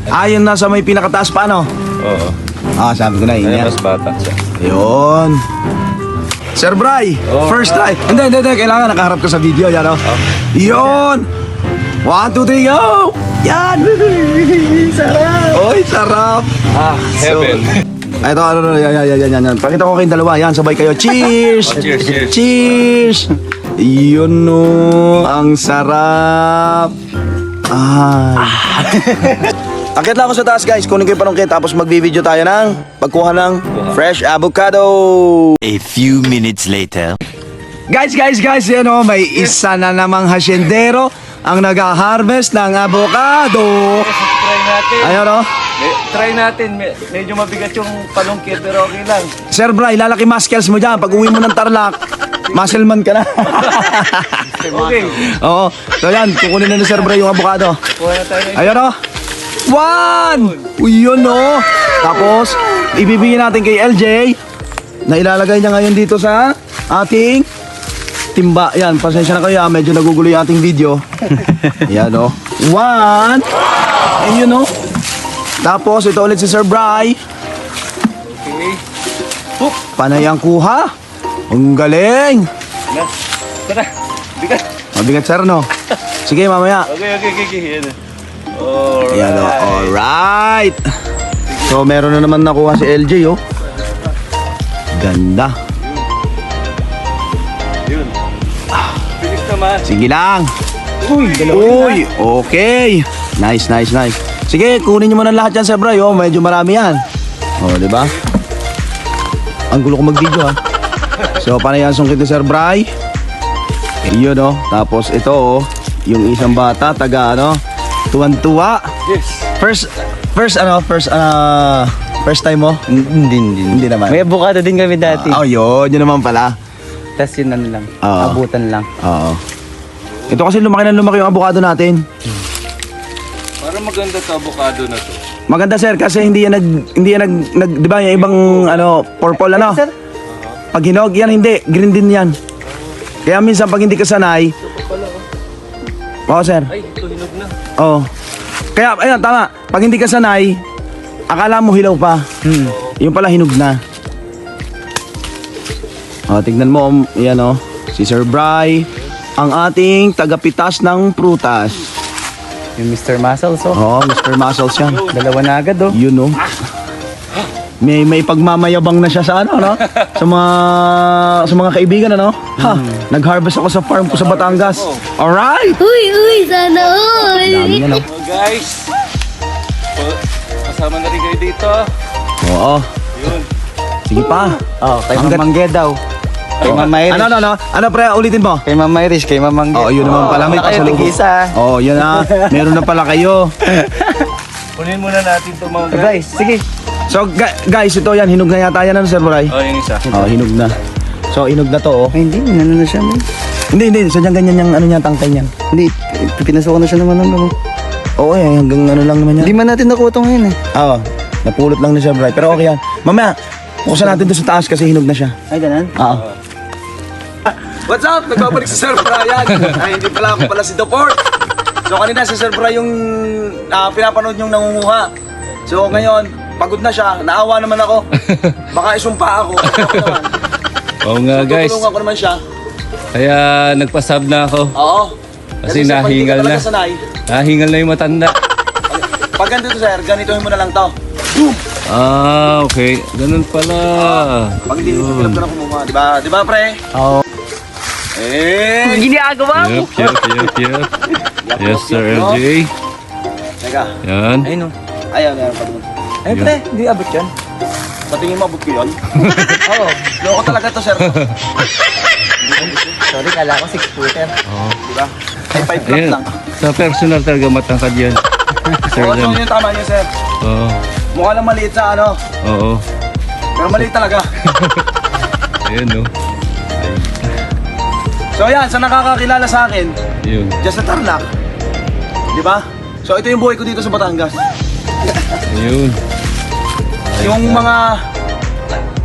Yung nasa may pinakataas pa, ano? Oo. Sabi ko na, yun Kaya yan. mas bata siya. Yun. Sir Bry, first try. Hindi. Kailangan nakaharap ka sa video, yan, oh. Yun. 1, 2, 3, go! Yan! Sarap! Oy, sarap! Heaven. Ito, yan. Pakita ko kayong dalawa. Yan, sabay kayo. Cheers! Cheers. Cheers! Yun, no. Ang sarap. Akit lang ako sa taas, guys. Kunin ko yung panungkit. Tapos magbibideo tayo ng pagkuha ng fresh avocado. A few minutes later. Guys, yan, oh. May isa na namang hasyendero ang nag-harvest ng avocado. Try natin. Ayun, oh. Try natin. Medyo mabigat yung palungkit pero okay lang. Sir Bry, lalaki muscles mo dyan. Pag uwi mo ng Tarlac, muscle man ka na. Okay. Oo. So yan, kukunin na ni Sir Bry yung avocado. Kuha na tayo. Ayun, oh. 1! Uy, yun, oh. Tapos, ibibigyan natin kay LJ na ilalagay niya ngayon dito sa ating timba. Yan, pasensya na kayo, medyo nagugulo yung ating video. Yan, oh. 1. Ayun, oh. Tapos, ito ulit si Sir Bry. Okay. Panay ang kuha. Ang galing. Tara. Bigat. Mabigat, sir, no? Sige, mamaya. Okay. Yan. Yan, oh. Alright. So, meron na naman nakuha si LJ, oh. Ganda. Yun. Bilis naman. Sige lang. Uy, Uy, okay. Nice. Sige, kunin nyo muna lahat yan, Sir Bry, oh. Medyo marami yan. Oh, di ba? Ang gulo ko mag-video, ha. So, paano yan sungkit ni Sir Bry? Yun, oh. Tapos ito, oh. Yung isang bata, taga, tuwan-tuwa. Yes. First time mo? Hindi naman. May avocado din kami dati. Yun naman pala. Tapos yun lang. Oo. Abutan lang. Oo. Ito kasi lumaki yung avocado natin. Para maganda sa avocado na to. Maganda, sir, kasi hindi yan di ba yung ibang purple Sir? Pag hinog yan, hindi, green din yan. Kaya minsan pag hindi ka sanay. Oo, sir. Ay, ito hinog na. Oo. Kaya ayun, tama. Pag hindi ka sanay, akala mo hilaw pa. Yung pala hinog na. Tignan mo, yan, si Sir Bry, ang ating tagapitas ng prutas. Yung Mr. Muscles, Mr. Muscles yan. Dalawa na agad, Yun, May pagmamayabang na siya sa sa mga kaibigan, Nag-harvest ako sa farm ko sa Batangas. Alright! Uy, sana all! Dami yan, Oh, guys. Kasama na rin kayo dito. Oo. Yun. Sige pa. Kay Hanggat- Mamangge daw. Kay Mama Irish. Ano, pre, ulitin mo? Kay Mama Irish, kay Mamangge. Yun naman pala, may pasalubong. Isa. Yun na. Meron na pala kayo. Kunin muna natin ito mga guys. Guys, sige. So, guys, ito yan. Hinog na yata yan, Sir Bry? Yung isa. Hinog na. So, hinog na to, Ay, hindi. Ano na siya, man. Hindi. Sadyang ganyan yung tangkay niyan. Hindi. Pinasukan na siya naman. Oo, hanggang lang naman yan. Hindi man natin nakuha ito ngayon, Napulot lang ni Sir Bry. Pero okay yan. Mamaya, buksan natin doon sa taas kasi hinog na siya. Ay, ganun? Oo. What's up? Nagbabalik si Sir Brian. Ay, hindi pala ako pala si Doport. So kanina si Sir Brian yung pinapanood yung nangunguha. So ngayon, pagod na siya. Naawa naman ako. Baka isumpa ako. Oo nga guys. Tutulungan ko naman siya. Kaya nagpasab na ako. Oo. Kasi sir, pag hindi nahingal ka talaga na. sanay, Nahingal na yung matanda. pag ganito, sir, ganitohin mo na lang to. Okay. Ganun pala. Pag hindi mo hirap ka na kumuha. Diba, pre? Oo. Ginagawa mo! Yep. Yes sir, LJ. Teka. Yan. Ay, no. Ayan pa doon. Ay, pre, hindi abot yun. Sa tingin mo, abot ko yun? Oo. Loko talaga to, sir. Sorry, kala ko 6-footer. Diba? Ay, 5 flaps Ayan. lang. Sa personal talaga matangkad yan. Sir Oo, Jan. so yun tama niyo, sir. Oo. Mukha lang maliit sa Oo. pero maliit talaga. Ayan no. So yan, sa nakakakilala sa akin, Yun. just sa Tarlac. Di ba? So ito yung buhay ko dito sa Batangas. Ayun. Yung mga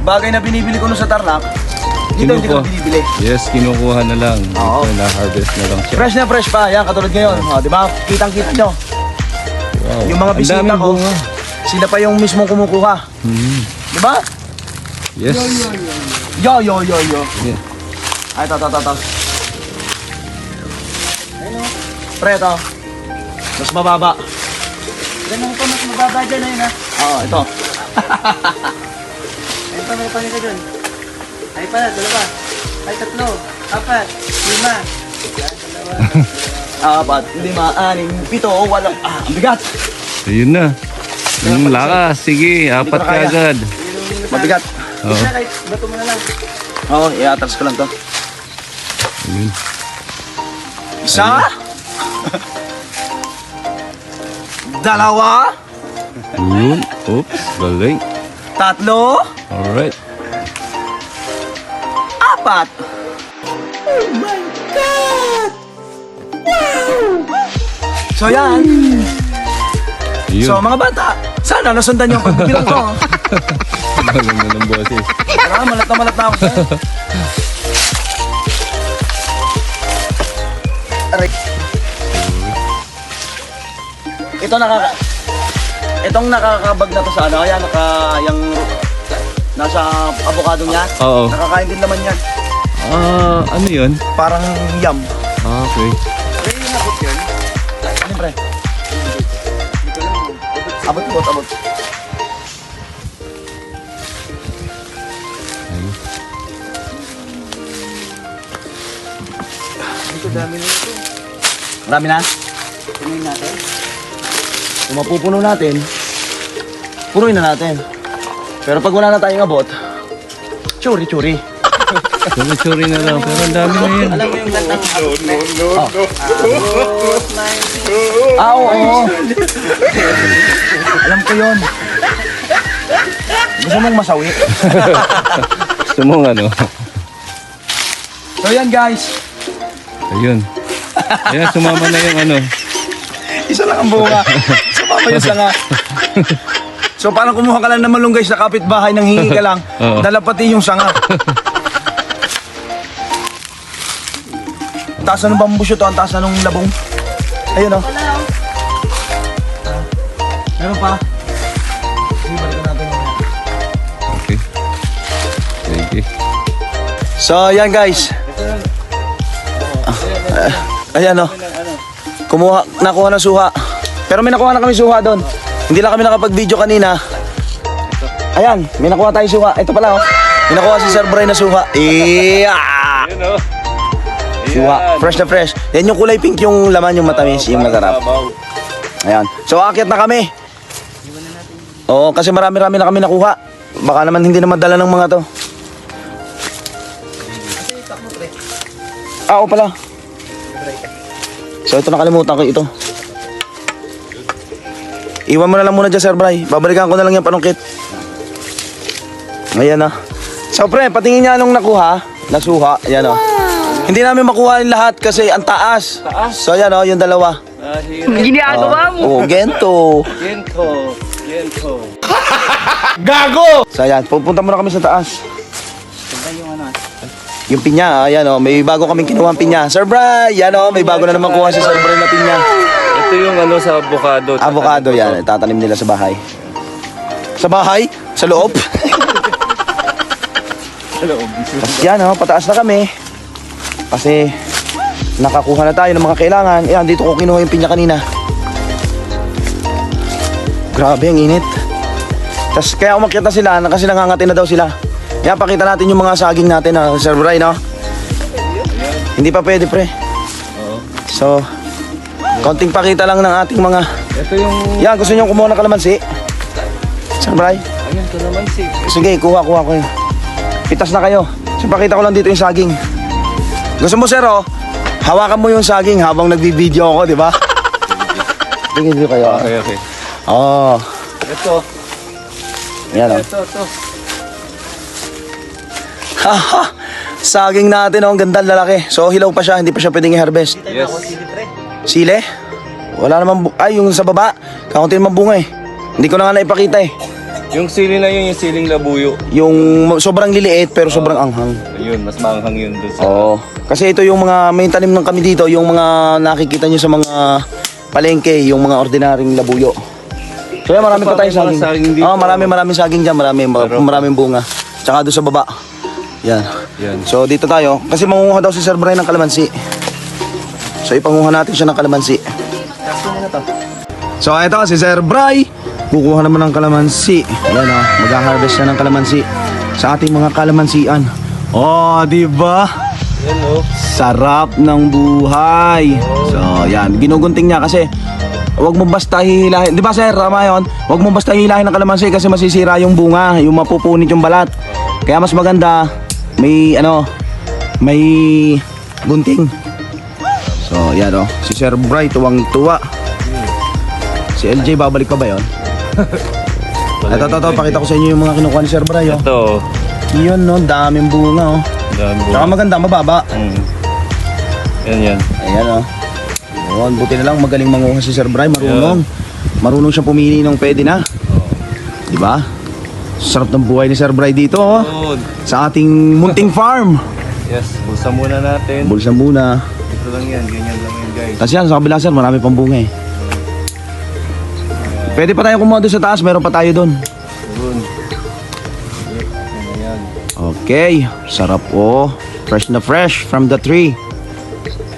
bagay na binibili ko nun sa Tarlac, dito hindi ko Kinukuha. binibili. Yes, kinukuha na lang. Oo. Ito, na-harvest na lang siya. Fresh na fresh pa, yan, katulad ngayon. Di ba? Kitang-kita nyo. Yung mga Ang bisita daming ko, bunga. sila pa yung mismong kumukuha. Di ba? Yes. Yo. Yeah. Ay, ito. Pre, ito. Mas mababa. Ganun pa mas mababa dyan ayun ha. Oo, ito. Ayun pa, may panin ka dyan. Ay pala, dalawa. Ay tatlo. Apat. Lima. Apat, lima, anim, pito, walo. Ah, ang bigat. Ayun na. Lakas. Sige, apat ko na ka kaya. agad. Mabigat. Oo. Isa kahit bato mo na lang. Oo, i-atras ko lang to. Ayun. Isa. Dalawa. Ayun. Oops. Galing. Tatlo. Alright. Apat. Oh my God! Wow! So yan. Ayun. So mga bata, sana nasundan niyo ang pagbibilang ko. Maganda ng boses. Tara, malat na ako sa'yo. Aray. Itong nakakabag na to sa ano, ayan, nasa avocado niya. Oo. Nakakain din naman yan. Ano yun? Parang yam. Okay. Ano pre? Abot. Marami na? Punuin natin. Kung mapupuno natin, punuin na natin. Pero pag wala na tayong abot, churi. Sorry na lang. Pero ang dami na yun. Alam mo yung gandang abot na. Oo. Alam ko yun. Gusto mong masawi? Gusto mong ano? So yan guys, Ayun. Ayan, sumama na yung ano. isa lang ang bunga. Sumama yung sanga. So parang kumuha ka lang ng malunggay sa kapitbahay nang hingi ka lang. Oo. Dala pati yung sanga. Taas na ng bambusyo to, ang taas na ng labong. Ayun o. Meron pa. Sige, balikan natin mamaya. Okay. Sige. So yan guys. Ayan o. Nakuha ng suha. Pero may nakuha na kami suha doon. Hindi lang kami nakapag-video kanina. Ayan, may nakuha tayo suha. Ito pala o. May nakuha si Sir Bray na suha. Ayun o. Suha. Fresh na fresh. Yan yung kulay pink, yung laman, yung matamis, yung masarap. Ayan. So aakyat na kami. Oo, kasi marami-rami na kami nakuha. Baka naman hindi na madala ng mga to. Oo pala. So ito, nakalimutan ko ito. Iwan mo na lang muna dyan, Sir Bray. Babalikan ko na lang yung panungkit. Ayan na. So pre, patingin niya anong nakuha. Nasuha. Ayan o. Hindi namin makuha yung lahat kasi ang taas. So ayan o, yung dalawa. Ginagawa mo. Oo, gento. Gento. So ayan, pupunta muna kami sa taas. Yung pinya, ayan o, may bago kaming kinuha ang pinya. Sir Bray, yan o, may bago na naman kuha si Sir Bray na pinya. Ito yung ano sa avocado. Avocado yan, tatanim nila sa bahay. Sa bahay? Sa loob? Tapos yan o, pataas na kami. Kasi nakakuha na tayo ng mga kailangan. Yan, dito ko kinuha yung pinya kanina. Grabe, ang init. Tapos kaya umakyat na sila kasi nangangati na daw sila. Yan, pakita natin yung mga saging natin na Sir Bray, no? Hindi pa pwede, pre. So, konting pakita lang ng ating mga... Ito yung... Yan, gusto nyo kumuha ng kalamansi? Sir Bray? Ayan, ito naman si... Sige, kuha ko yun. Pitas na kayo. So, pakita ko lang dito yung saging. Gusto mo, sir, oh? Hawakan mo yung saging habang nagbibideo ako, di ba? Sige, dito kayo. Okay. Oo. Ito. Yan, oh. Ito. Haha! Saging natin, oh. Ang ganda, lalaki. So, hilaw pa siya. Hindi pa siya pwedeng i-harvest. Yes. Sile? Wala naman ay, yung sa baba. Kakunti naman bunga eh. Hindi ko na nga naipakita eh. Yung sili na yun, yung siling labuyo. Yung sobrang liliit pero sobrang anghang. Ayun, mas maanghang yun dun sa... Oo. Kasi ito yung mga may tanim ng kami dito, yung mga nakikita nyo sa mga palengke, yung mga ordinaryong labuyo. So yan, marami pa tayong May mga saging saging. dito. Oo, maraming saging dyan, maraming bunga. Tsaka doon sa baba. Yan. Yan. So dito tayo, kasi mangunguha daw si Sir Brian ng kalamansi. So ipanguha natin siya ng kalamansi. So ito si Sir Bry, kukuha naman ng kalamansi. Ayan o, mag-harvest siya ng kalamansi sa ating mga kalamansian. Oh, di ba? Yan oh. Sarap ng buhay. So, yan. Ginugunting niya kasi wag mo basta hihilahin. Di ba, sir? Tama yun. Wag mo basta hihilahin ng kalamansi kasi masisira yung bunga. Yung mapupunit yung balat. Kaya mas maganda, may gunting. So, yan o. Si Sir Bry, tuwang-tuwa. Si LJ, babalik pa ba yun? Ito, pakita ko sa inyo yung mga kinukuha ni Sir Bry. Oh. Ito. Yun, no? Daming bunga, oh. Tsaka maganda, mababa. Yan. Ayan o. Yun, buti na lang magaling manguha si Sir Bry, marunong. Marunong siya pumili ng pwede na. Di ba? Sarap ng buhay ni Sir Bry dito oh. Good. Sa ating munting farm. Yes, bulsa muna natin. Bulsa muna. Ito lang yan, ganyan lang yan guys. Kasi yan, sa kabila sir, marami pang bunga eh. Pwede pa tayo kumuha doon sa taas, meron pa tayo doon. Yun. Yan. Okay, sarap oh. Fresh na fresh from the tree.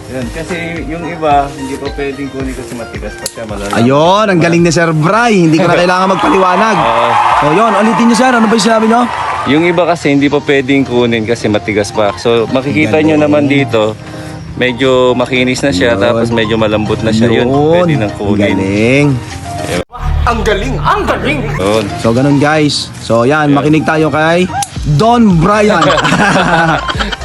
Yan, kasi yung iba, hindi pa pwedeng kunin kasi matigas pa siya. Malala. Ayun, ang galing ni Sir Bry. Hindi ko na kailangan magpaliwanag. So yun, ulitin niyo sir, ano ba yung sinabi niyo? Yung iba kasi hindi pa pwedeng kunin kasi matigas pa. So makikita nyo naman dito, medyo makinis na siya, Yun. tapos medyo malambot na siya. Yun, pwede nang kunin. Galing. Yun. So ganun guys. So yan, makinig tayo kay Don Brian.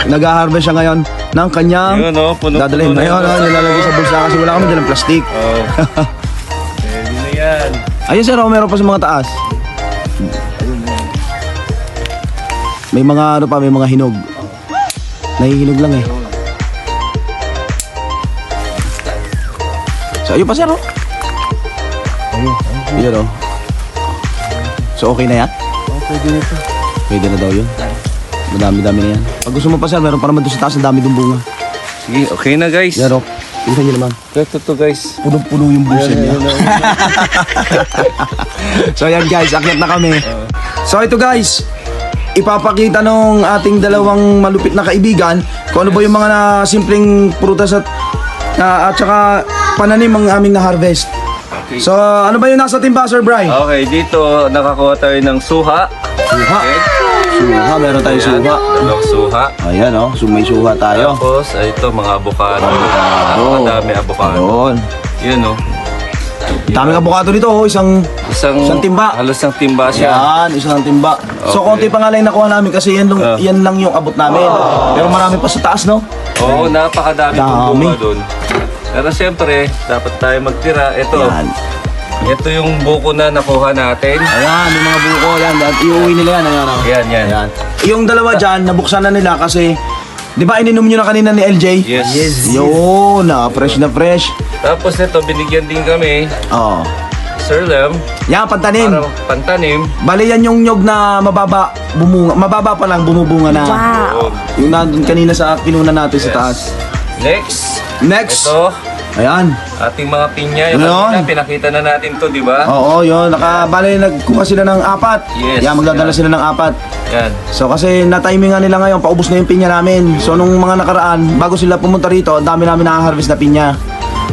Nag-harvest siya ngayon ng kanyang Yun oh, puno-puno dadalhin na yun, nilalagay sa bulsa kasi wala kami dalang plastic. Oh. Pwede na yan. Ayun sir, oh, meron pa sa mga taas. May mga ano pa, may mga hinog. Nahihinog lang eh. So ayun pa sir oh. Ayun oh. So okay na yan? Pwede na daw yun. Madami-dami na yan. Pag gusto mo pa sir, meron pa naman doon sa taas, ang dami doon bunga. Sige, okay na guys. Yan o. Tingnan nyo naman. Ito to guys. Puno-puno yung busa niya. So yan guys, akyat na kami. So ito guys, ipapakita nung ating dalawang malupit na kaibigan kung ano ba yung mga na simpleng prutas at saka pananim ang aming na-harvest. Okay. So ano ba yung nasa timba, Sir Bry? Okay, dito nakakuha tayo ng suha. Suha. Okay. Suha, meron tayong Ayan, suha. dalawang suha. Ayan o, so may suha tayo. Tapos, ito mga avocado. Madami avocado. Ayun. Yun oh. Daming abukado dito oh, isang Isang timba. Halos isang timba siya. Yan, isang timba. So Okay. konti pa nga lang nakuha namin kasi yan lang yung abot namin. Pero marami pa sa taas, no? Oo, napakadami Dami. pong bunga doon. Pero siyempre, dapat tayo magtira. Yan. Ito yung buko na nakuha natin. Ayan, yung mga buko, yan. Iuwi nila yan. Ayan, oh. Yan. Ayan. Yung dalawa dyan, nabuksan na nila kasi, di ba ininom nyo na kanina ni LJ? Yes. Yun, fresh na fresh. Tapos ito, binigyan din kami, Oo. Sir Lem, Yan, pantanim. para pantanim. Bali yan yung nyog na mababa, mababa pa lang, bumubunga na. Yun. Yung nandun kanina sa kinuna natin sa taas. Next, Next. ito, Ayan. ating mga pinya. Yung Ayun. kanina, pinakita na natin to, di ba? Oo, yun. Bali, nagkuha sila ng 4. Yes. Yan, magdadala sila ng 4. Yan. So kasi na-timingan nila ngayon, paubos na yung pinya namin. So nung mga nakaraan, bago sila pumunta rito, ang dami namin nakaharvest na pinya.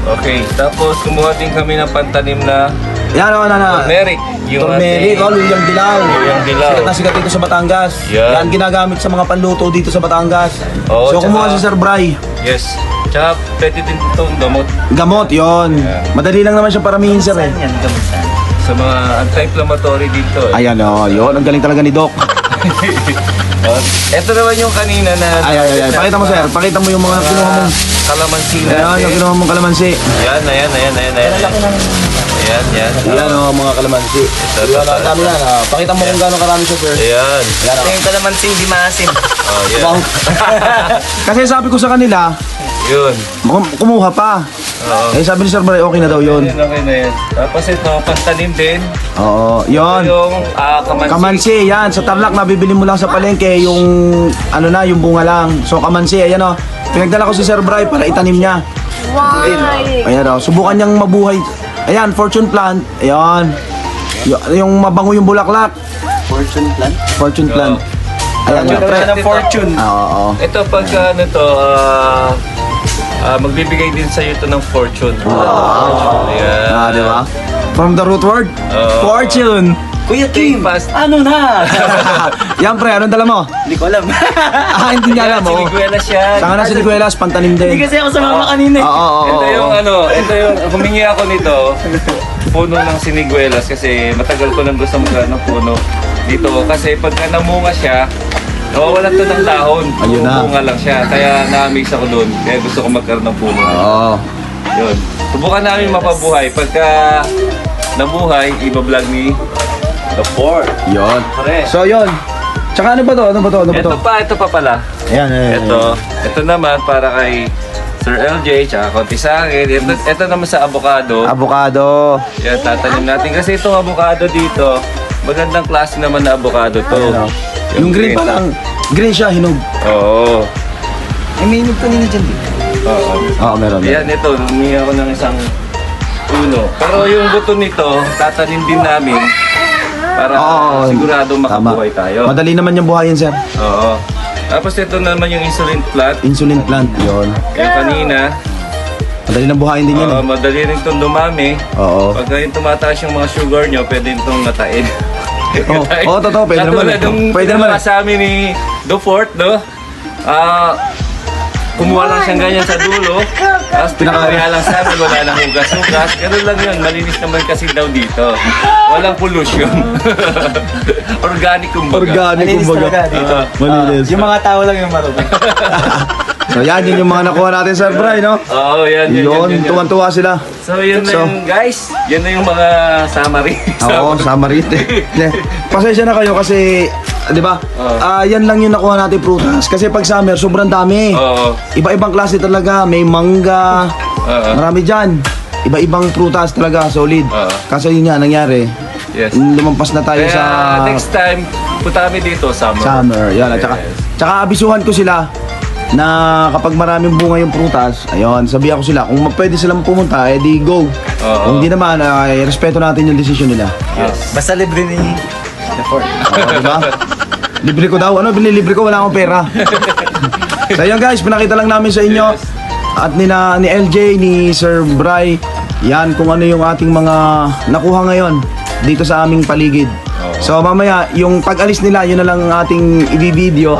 Okay, tapos kumuha din kami ng pantanim na Yan o, turmeric. Yung turmeric, ating- luyang dilaw. Luyang dilaw. Sikat na sikat dito sa Batangas. Yan. Yan ginagamit sa mga panluto dito sa Batangas. Oo, So kumuha tsaka- si Sir Bry. Yes. Tsaka pwede din itong gamot Gamot, yon. Yan. Madali lang naman siya paramihin, sir eh. sa mga anti-inflammatory dito. Ayan o, yun. Ang galing talaga ni Doc. Ito naman yung kanina na... Ay. Pakita mo, sir. Pakita mo yung mga kinuha mong... Kalamansi Ayan, yung natin. kinuha mong kalamansi. Ayan. Ayan o, mga kalamansi. Yun, ang dami yan. Pakita mo kung gaano karami siya, sir. Ayan. Yan o. Tingin ko naman hindi maasim. Oh, yan. Wow. Kasi sabi ko sa kanila, Yun. kumuha pa. Oo. Eh sabi ni Sir Bry, okay na daw yun. Okay na yan. Tapos ito, pantanim din. Oo, yun. Ito yung kamansi. Kamansi, yan. Sa Tarlac, nabibili mo lang sa palengke yung, ano na, yung bunga lang. So, kamansi, ayan o. Pinagdala ko si Sir Bry para itanim niya. Why? Ayan o, subukan niyang mabuhay. Ayan, fortune plant. Ayan. Yung mabango yung bulaklak. Fortune plan. Fortune plant. Ayan, Magkakaroon pre. siya ng fortune. Oo. Ito pagka ano to, magbibigay din sa iyo ito ng fortune. Ayan. Ah, di ba? From the root word, fortune. Kuya Kim, Fast. ano na? Yan pre, anong dala mo? Hindi ko alam. Hindi niya alam mo. Siniguelas yan. Saka na siniguelas, pantanim Hindi din. kasi ako sumama kanina eh. Oo. Ito yung ito yung, humingi ako nito, puno ng siniguelas kasi matagal ko nang gusto magkaroon ng puno dito. Kasi pagka namunga siya, nawawalan to ng dahon. Ayun na. Pumunga lang siya, kaya na-amaze ako doon. Kaya gusto ko magkaroon ng puno. Oo. Yun. Subukan namin mapabuhay. Pagka nabuhay, iba-vlog ni The Fourth. Yun. Pare. So yun. Tsaka ano ba to? Ano ba to? Ano ba to? Ito pa pala. Ayan, ayan. Ito naman para kay Sir LJ, tsaka konti sa akin. Ito naman sa avocado. Avocado. Yan, tatanim natin. Kasi itong avocado dito, magandang klase naman na avocado to. Ayan, yung green pa lang. Green siya, hinog. Oo. May minute kanina dyan eh. Oo. Oo, meron. Yan, ito. Humingi ako ng isang puno. Pero yung buto nito, tatanim din namin para Oo. sigurado makabuhay Tama. tayo. Madali naman yung buhayin, sir. Oo. Tapos ito naman yung insulin plant. Insulin plant. Yun. Yung kanina, Madali na buhayin din yan. madali rin itong dumami. Oo. Pag yung tumataas yung mga sugar nyo, pwede itong natain. Oo, totoo, pwede naman. Katulad nung Pwede naman. sa amin ni The Fourth, no? Kumuha lang siyang ganyan sa dulo, tapos pinakariha lang sa amin, wala nang hugas-hugas. Ganun lang yun, malinis naman kasi daw dito. Walang pollution. Organic kumbaga. Organic, Malinis kumbaga. talaga dito. Malinis. Yung mga tao lang yung marunong. So yan, yun yung mga nakuha natin, Sir Bray, no? Oo, yan. Yun, tuwan-tuwa sila. So, yun na So, yung guys. Yun na yung mga summary. Oo, Samarite. Pasensya na kayo kasi, di ba? Yan lang yung nakuha natin prutas. Kasi pag summer, sobrang dami. Oo. Iba-ibang klase talaga. May mangga. Oo. Marami dyan. Iba-ibang prutas talaga, solid. Oo. Kaso yun nga, nangyari. Yes. Lumampas na tayo Kaya sa next time, punta kami dito, summer. summer. Yan, at tsaka abisuhan ko sila na kapag maraming bunga yung prutas, ayun, sabihan ko sila, kung pwede silang pumunta, edi go. Oo. Kung hindi naman, respeto natin yung desisyon nila. Yes. Basta libre ni The Fourth. Diba? Libre ko daw. Ano, binilibre ko, wala akong pera. So yun guys, pinakita lang namin sa inyo at ni LJ, ni Sir Bray, yan kung ano yung ating mga nakuha ngayon dito sa aming paligid. So mamaya, yung pag-alis nila, yun na lang ang ating i-video.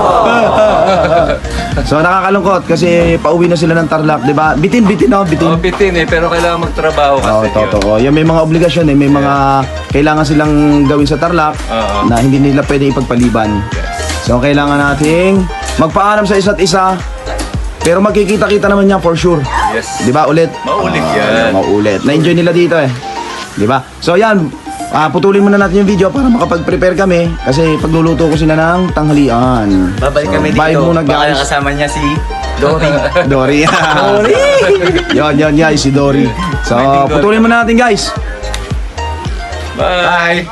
So nakakalungkot kasi pauwi na sila ng Tarlac, di ba? Bitin-bitin, no? Bitin. Oo, bitin eh, pero kailangan magtrabaho Oo, kasi. totoo. Yan, may mga obligasyon eh. May mga kailangan silang gawin sa Tarlac Oo. na hindi nila pwede ipagpaliban. So, kailangan nating magpaalam sa isa't isa. Pero magkikita-kita naman yan for sure. Yes. Di ba? Ulit. Maulit yan. Maulit. Na-enjoy nila dito eh. Di ba? So, yan. Putulin muna natin yung video para makapag-prepare kami. Kasi pagluluto ko sila ng tanghalian. Babalik kami dito. Bye muna Baka guys. kasama niya si Dory. Dory. Dory. Yon guys, si Dory. So, putulin muna natin guys. Bye.